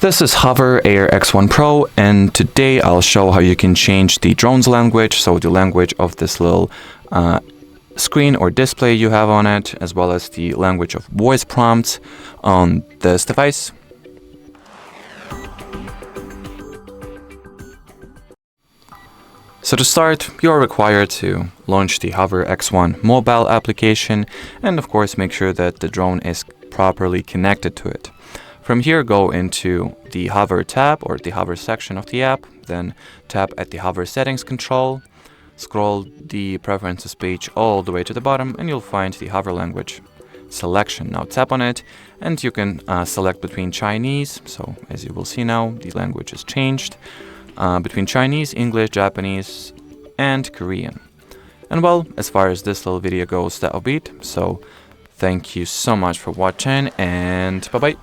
This is HOVERAir X1 Pro, and today I'll show how you can change the drone's language, so the language of this little screen or display you have on it, as well as the language of voice prompts on this device. So to start, you're required to launch the HOVERAir X1 mobile application, and of course make sure that the drone is properly connected to it. From here, go into the Hover tab or the Hover section of the app, then tap at the Hover settings control, scroll the preferences page all the way to the bottom, and you'll find the Hover language selection. Now tap on it, and you can select between Chinese, so as you will see now, the language is changed, between Chinese, English, Japanese, and Korean. And well, as far as this little video goes, that'll be it. So thank you so much for watching, and bye-bye.